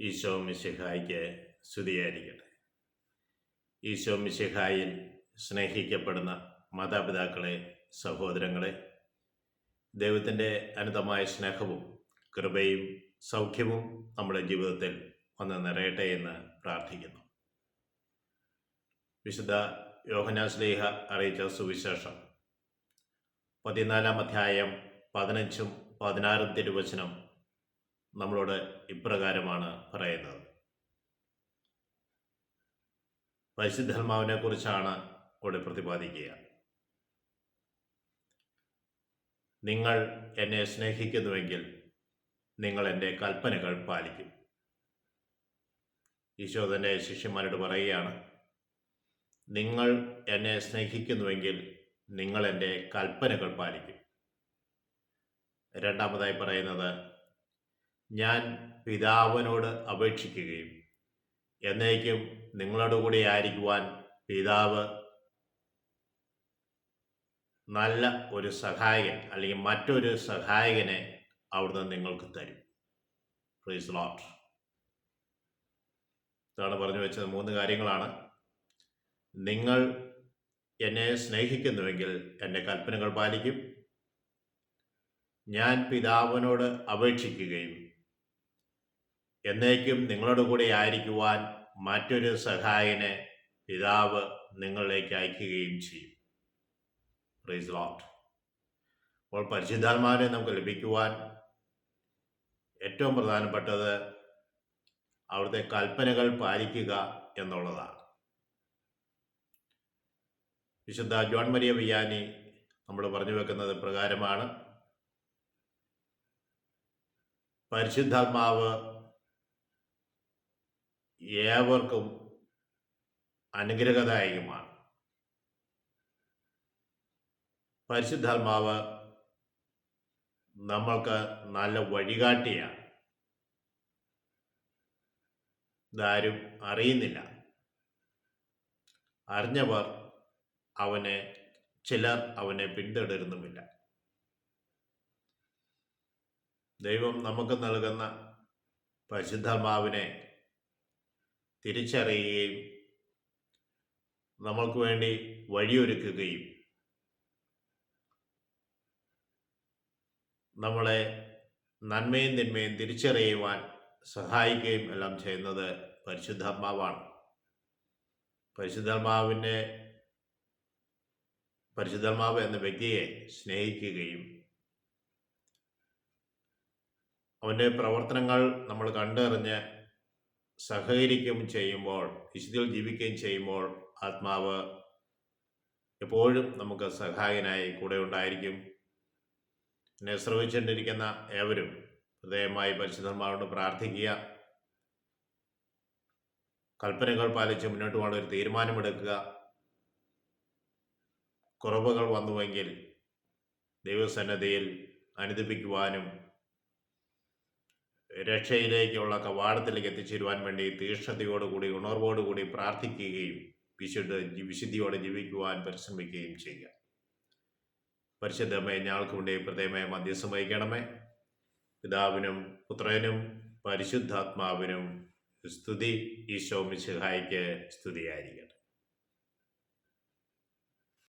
ഈശോ മിശിഹായ്ക്ക് സ്തുതിയായിരിക്കട്ടെ. ഈശോ മിശിഹായിൽ സ്നേഹിക്കപ്പെടുന്ന മാതാപിതാക്കളെ, സഹോദരങ്ങളെ, ദൈവത്തിൻ്റെ അനന്തമായ സ്നേഹവും കൃപയും സൗഖ്യവും നമ്മുടെ ജീവിതത്തിൽ വന്ന് നിറയട്ടെ എന്ന് പ്രാർത്ഥിക്കുന്നു. വിശുദ്ധ യോഹന്നാൻ ശ്ലീഹ അറിയിച്ച സുവിശേഷം 14-ാം അധ്യായം 15-ഉം 16-ഉം തിരുവചനം നമ്മളോട് ഇപ്രകാരമാണ് പറയുന്നത്. പരിശുദ്ധാത്മാവിനെ കുറിച്ചാണ് ഇവിടെ പ്രതിപാദിക്കുക. നിങ്ങൾ എന്നെ സ്നേഹിക്കുന്നുവെങ്കിൽ നിങ്ങൾ എൻ്റെ കൽപ്പനകൾ പാലിക്കും. ഈശോ തൻ്റെ ശിഷ്യന്മാരോട് പറയുകയാണ്, നിങ്ങൾ എന്നെ സ്നേഹിക്കുന്നുവെങ്കിൽ നിങ്ങൾ എൻ്റെ കൽപ്പനകൾ പാലിക്കും. രണ്ടാമതായി പറയുന്നത്, ഞാൻ പിതാവിനോട് അപേക്ഷിക്കുകയും എന്നേക്കും നിങ്ങളോട് കൂടി ആയിരിക്കുവാൻ പിതാവ് നല്ല ഒരു സഹായകൻ അല്ലെങ്കിൽ മറ്റൊരു സഹായകനെ അവിടുന്ന് നിങ്ങൾക്ക് തരും. Praise Lord. ഇതാണ് പറഞ്ഞു വെച്ചത്. 3 കാര്യങ്ങളാണ്. നിങ്ങൾ എന്നെ സ്നേഹിക്കുന്നുവെങ്കിൽ എൻ്റെ കൽപ്പനകൾ പാലിക്കും. ഞാൻ പിതാവിനോട് അപേക്ഷിക്കുകയും എന്നേക്കും നിങ്ങളോട് കൂടി ആയിരിക്കുവാൻ മറ്റൊരു സഹായനെ പിതാവ് നിങ്ങളിലേക്ക് അയക്കുകയും ചെയ്യും. Praise Lord. അപ്പോൾ പരിശുദ്ധാത്മാവിനെ നമുക്ക് ലഭിക്കുവാൻ ഏറ്റവും പ്രധാനപ്പെട്ടത് അവിടുത്തെ കൽപ്പനകൾ പാലിക്കുക എന്നുള്ളതാണ്. വിശുദ്ധ ജോൺ മരിയ വിയാനി നമ്മൾ പറഞ്ഞു വെക്കുന്നത് പ്രകാരമാണ്, പരിശുദ്ധാത്മാവ് ഏവർക്കും അനുഗ്രഹദായകമാണ്. പരിശുദ്ധാത്മാവ് നമ്മൾക്ക് നല്ല വഴികാട്ടിയാണ്. ഇതാരും അറിയുന്നില്ല. അറിഞ്ഞവർ ചിലർ അവനെ പിന്തുടരുന്നുമില്ല. ദൈവം നമുക്ക് നൽകുന്ന പരിശുദ്ധാത്മാവിനെ തിരിച്ചറിയുകയും നമ്മൾക്ക് വേണ്ടി വഴിയൊരുക്കുകയും നമ്മളെ നന്മയും തിന്മയും തിരിച്ചറിയുവാൻ സഹായിക്കുകയും എല്ലാം ചെയ്യുന്നത് പരിശുദ്ധാത്മാവാണ്. പരിശുദ്ധാത്മാവ് എന്ന വ്യക്തിയെ സ്നേഹിക്കുകയും അവൻ്റെ പ്രവർത്തനങ്ങൾ നമ്മൾ കണ്ടറിഞ്ഞ് സഹകരിക്കുകയും ചെയ്യുമ്പോൾ, വിശുദ്ധിയിൽ ജീവിക്കുകയും ചെയ്യുമ്പോൾ ആത്മാവ് എപ്പോഴും നമുക്ക് സഹായകനായി കൂടെ ഉണ്ടായിരിക്കും. എന്നെ ശ്രമിച്ചുകൊണ്ടിരിക്കുന്ന ഏവരും ഹൃദയമായി പരിശുദ്ധാത്മാവിനോട് പ്രാർത്ഥിക്കുക. കൽപ്പനകൾ പാലിച്ച് മുന്നോട്ട് പോകാൻ ഒരു തീരുമാനമെടുക്കുക. കുറവുകൾ വന്നുവെങ്കിൽ ദൈവസന്നിധിയിൽ അനുദപിക്കുവാനും രക്ഷയിലേക്കുള്ള കവാടത്തിലേക്ക് എത്തിച്ചേരുവാൻ വേണ്ടി തീക്ഷ്ണതയോടുകൂടി ഉണർവോടുകൂടി പ്രാർത്ഥിക്കുകയും വിശുദ്ധിയോടെ ജീവിക്കുവാൻ പരിശ്രമിക്കുകയും ചെയ്യുക. പരിശുദ്ധമേ, ഞങ്ങൾക്ക് വേണ്ടി പ്രത്യേകമായി മധ്യസ്ഥം വഹിക്കണമേ. പിതാവിനും പുത്രനും പരിശുദ്ധാത്മാവിനും സ്തുതി. ഈശോ മിശിഹായ്ക്ക് സ്തുതിയായിരിക്കട്ടെ.